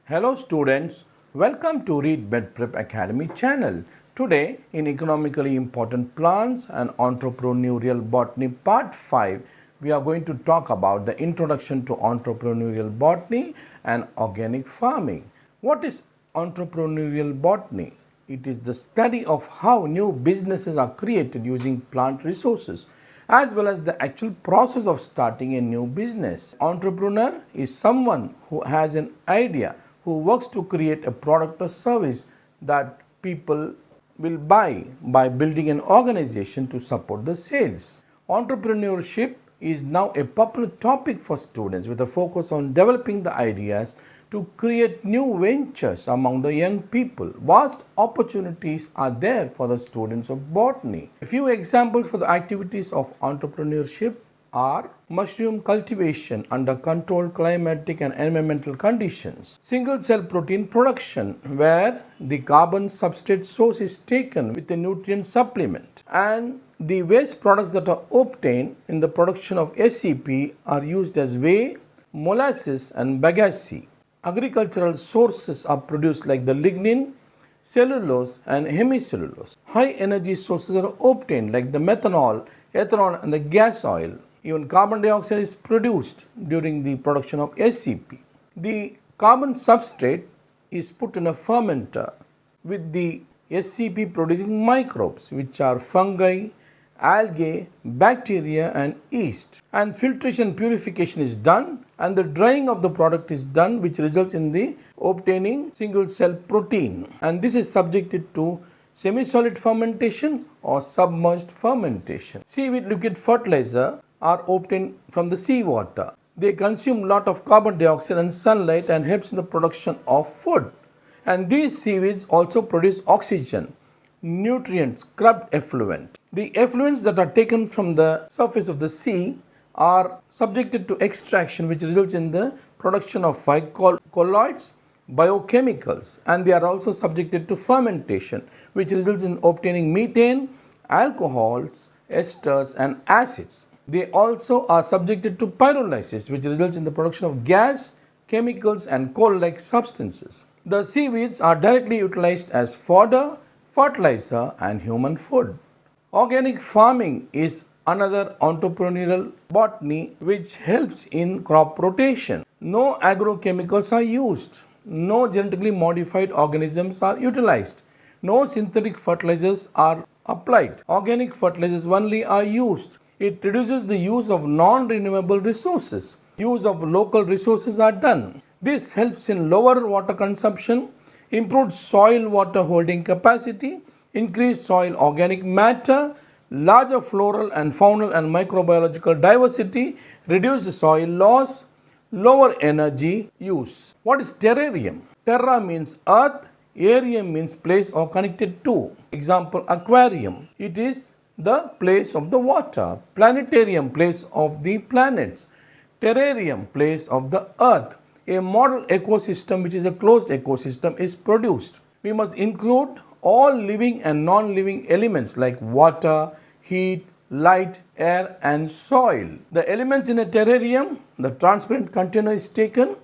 Hello students, welcome to Read Medprep Academy channel. Today in Economically Important Plants and Entrepreneurial Botany Part 5, we are going to talk about the introduction to entrepreneurial botany and organic farming. What is entrepreneurial botany? It is the study of how new businesses are created using plant resources, as well as the actual process of starting a new business. Entrepreneur is someone who has an idea, who works to create a product or service that people will buy by building an organization to support the sales. Entrepreneurship is now a popular topic for students with a focus on developing the ideas to create new ventures among the young people. Vast opportunities are there for the students of botany. A few examples for the activities of entrepreneurship are mushroom cultivation under controlled climatic and environmental conditions, single cell protein production where the carbon substrate source is taken with a nutrient supplement, and the waste products that are obtained in the production of SCP are used as whey, molasses and bagasse. Agricultural sources are produced like the lignin, cellulose and hemicellulose. High energy sources are obtained like the methanol, ethanol and the gas oil. Even carbon dioxide is produced during the production of SCP. The carbon substrate is put in a fermenter with the SCP producing microbes, which are fungi, algae, bacteria and yeast, and filtration purification is done and the drying of the product is done, which results in the obtaining single cell protein, and this is subjected to semi-solid fermentation or submerged fermentation. Seaweed liquid fertilizer are obtained from the seawater. They consume a lot of carbon dioxide and sunlight and helps in the production of food, and these seaweeds also produce oxygen, nutrients, scrubbed effluent. The effluents that are taken from the surface of the sea are subjected to extraction, which results in the production of colloids, biochemicals, and they are also subjected to fermentation, which results in obtaining methane, alcohols, esters and acids. They also are subjected to pyrolysis, which results in the production of gas, chemicals and coal-like substances. The seaweeds are directly utilized as fodder, fertilizer and human food. Organic farming is another entrepreneurial botany which helps in crop rotation. No agrochemicals are used. No genetically modified organisms are utilized. No synthetic fertilizers are applied. Organic fertilizers only are used. It reduces the use of non-renewable resources. Use of local resources are done. This helps in lower water consumption, improved soil water holding capacity, increased soil organic matter, larger floral and faunal and microbiological diversity, reduced soil loss, lower energy use. What is terrarium? Terra means earth, arium means place or connected to. Example, aquarium. It is the place of the water. Planetarium, place of the planets. Terrarium, place of the earth. A model ecosystem, which is a closed ecosystem, is produced. We must include all living and non-living elements like water, heat, light, air and soil. The elements in a terrarium, the transparent container is taken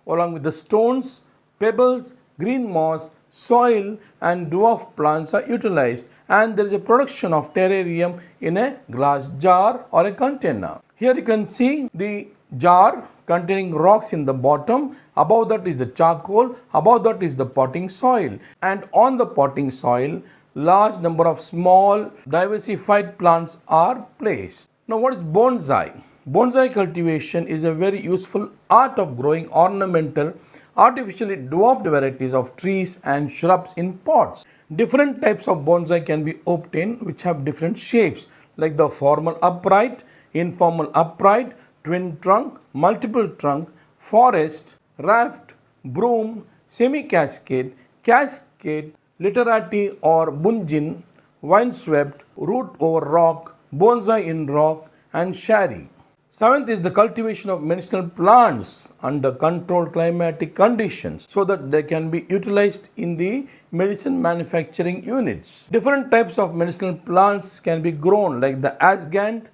along with the stones, pebbles, green moss, soil and dwarf plants are utilized, and there is a production of terrarium in a glass jar or a container. Here you can see the jar containing rocks in the bottom. Above that is the charcoal, above that is the potting soil, and on the potting soil large number of small diversified plants are placed. Now what is bonsai? Bonsai cultivation is a very useful art of growing ornamental, artificially dwarfed varieties of trees and shrubs in pots. Different types of bonsai can be obtained which have different shapes like the formal upright, informal upright, twin trunk, multiple trunk, forest, raft, broom, semi-cascade, cascade, literati or bunjin, windswept, root over rock, bonsai in rock and shari. Seventh is the cultivation of medicinal plants under controlled climatic conditions so that they can be utilized in the medicine manufacturing units. Different types of medicinal plants can be grown like the asgant,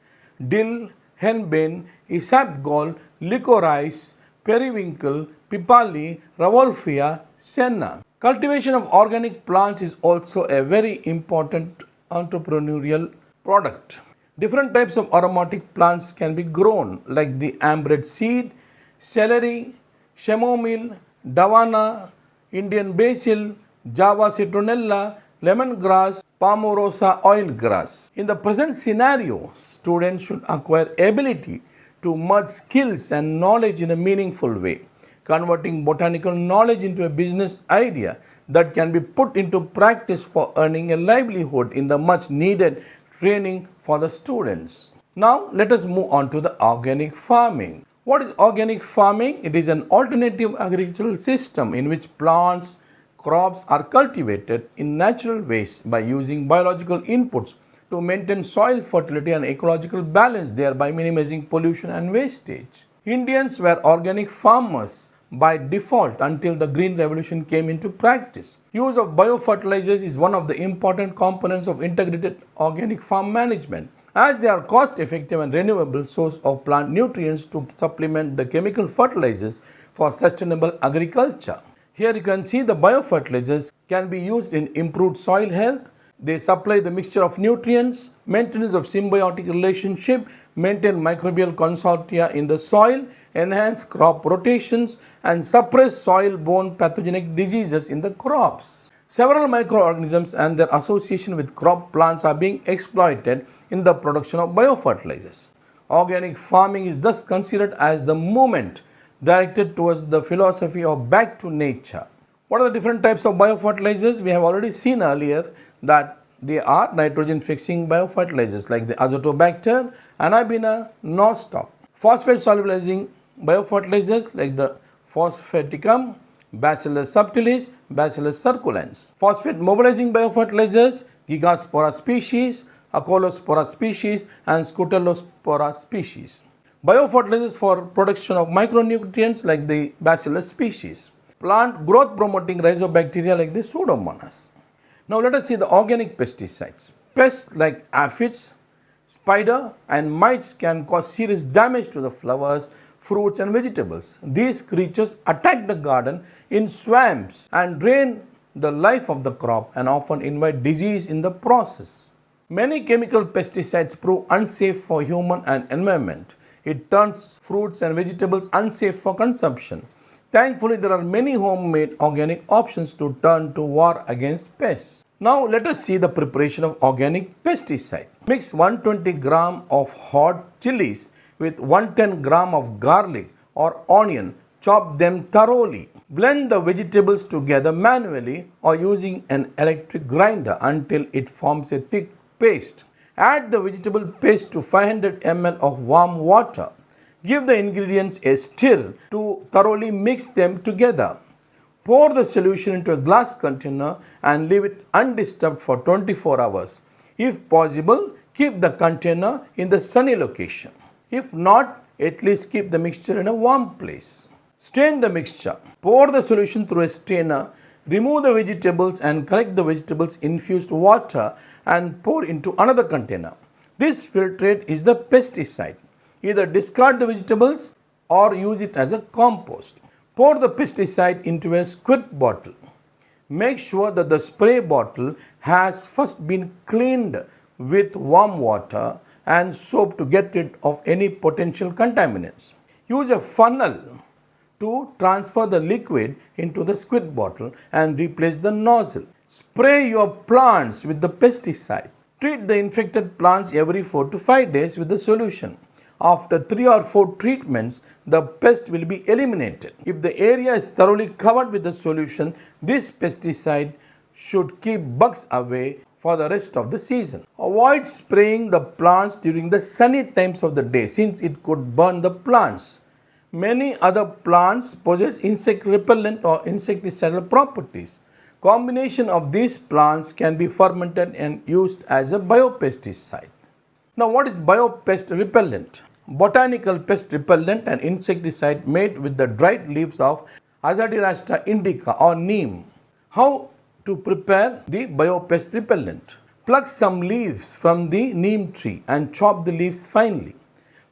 dill, henbane, isabgol, licorice, periwinkle, Pipali, Ravolfia, Senna. Cultivation of organic plants is also a very important entrepreneurial product. Different types of aromatic plants can be grown like the ambrette seed, celery, chamomile, davana, Indian basil, Java citronella, lemongrass, palmarosa oilgrass. In the present scenario, students should acquire ability to merge skills and knowledge in a meaningful way, converting botanical knowledge into a business idea that can be put into practice for earning a livelihood in the much needed training for the students. Now let us move on to the organic farming. What is organic farming? It is an alternative agricultural system in which plants, crops are cultivated in natural ways by using biological inputs to maintain soil fertility and ecological balance, thereby minimizing pollution and wastage. Indians were organic farmers by default until the Green Revolution came into practice. Use of biofertilizers is one of the important components of integrated organic farm management, as they are cost-effective and renewable source of plant nutrients to supplement the chemical fertilizers for sustainable agriculture. Here you can see the biofertilizers can be used in improved soil health. They supply the mixture of nutrients, maintenance of symbiotic relationship, maintain microbial consortia in the soil, enhance crop rotations, and suppress soil-borne pathogenic diseases in the crops. Several microorganisms and their association with crop plants are being exploited in the production of biofertilizers. Organic farming is thus considered as the movement directed towards the philosophy of back to nature. What are the different types of biofertilizers? We have already seen earlier that they are nitrogen-fixing biofertilizers like the Azotobacter, Anabina, Nostoc. Phosphate-solubilizing biofertilizers like the Phosphaticum, Bacillus subtilis, Bacillus circulans. Phosphate-mobilizing biofertilizers, Gigaspora species, Acolospora species, and Scutellospora species. Biofertilizers for production of micronutrients like the Bacillus species. Plant growth promoting rhizobacteria like the Pseudomonas. Now let us see the organic pesticides. Pests like aphids, spider and mites can cause serious damage to the flowers, fruits and vegetables. These creatures attack the garden in swamps and drain the life of the crop and often invite disease in the process. Many chemical pesticides prove unsafe for human and environment. It turns fruits and vegetables unsafe for consumption. Thankfully, there are many homemade organic options to turn to war against pests. Now, let us see the preparation of organic pesticide. Mix 120 gram of hot chilies with 110 gram of garlic or onion. Chop them thoroughly. Blend the vegetables together manually or using an electric grinder until it forms a thick paste. Add the vegetable paste to 500 ml of warm water. Give the ingredients a stir to thoroughly mix them together. Pour the solution into a glass container and leave it undisturbed for 24 hours. If possible, keep the container in the sunny location. If not, at least keep the mixture in a warm place. Strain the mixture. Pour the solution through a strainer. Remove the vegetables and collect the vegetables infused water and pour into another container. This filtrate is the pesticide. Either discard the vegetables or use it as a compost. Pour the pesticide into a squirt bottle. Make sure that the spray bottle has first been cleaned with warm water and soap to get rid of any potential contaminants. Use a funnel to transfer the liquid into the squirt bottle and replace the nozzle. Spray your plants with the pesticide. Treat the infected plants every 4 to 5 days with the solution. After 3 or 4 treatments, the pest will be eliminated. If the area is thoroughly covered with the solution, this pesticide should keep bugs away for the rest of the season. Avoid spraying the plants during the sunny times of the day since it could burn the plants. Many other plants possess insect repellent or insecticidal properties. Combination of these plants can be fermented and used as a biopesticide. Now, what is BioPest Repellent? Botanical pest repellent and insecticide made with the dried leaves of Azadirachta indica or neem. How to prepare the BioPest Repellent? Pluck some leaves from the neem tree and chop the leaves finely.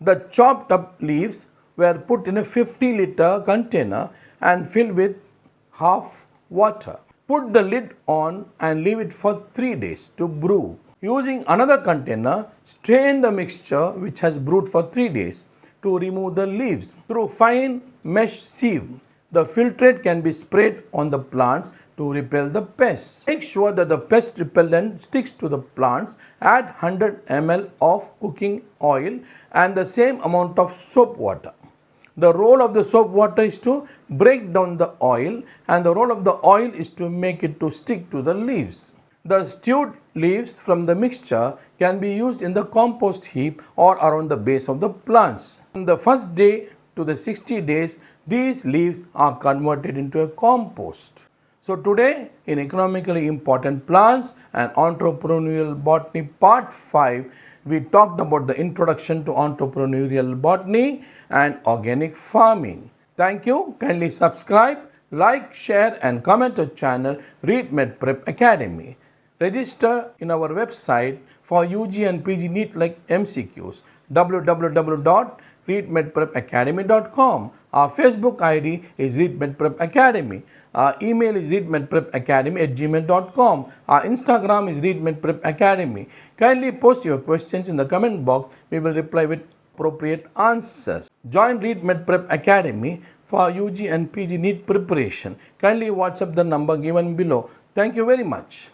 The chopped up leaves were put in a 50-liter container and fill with half water. Put the lid on and leave it for 3 days to brew. Using another container, strain the mixture which has brewed for 3 days to remove the leaves. Through fine mesh sieve, the filtrate can be sprayed on the plants to repel the pests. Make sure that the pest repellent sticks to the plants. Add 100 ml of cooking oil and the same amount of soap water. The role of the soap water is to break down the oil, and the role of the oil is to make it to stick to the leaves. The stewed leaves from the mixture can be used in the compost heap or around the base of the plants. From the first day to the 60 days, these leaves are converted into a compost. So today in Economically Important Plants and Entrepreneurial Botany Part 5, we talked about the introduction to entrepreneurial botany and organic farming. Thank you. Kindly subscribe, like, share and comment our channel Read Medprep Academy. Register in our website for UG and PG NEET like MCQs www.readmedprepacademy.com. Our Facebook ID is Read Medprep Academy. Our email is readmedprepacademy@gmail.com. Our Instagram is Read Medprep Academy. Kindly post your questions in the comment box. We will reply with appropriate answers. Join Read Medprep Academy for UG and PG NEET preparation. Kindly WhatsApp the number given below. Thank you very much.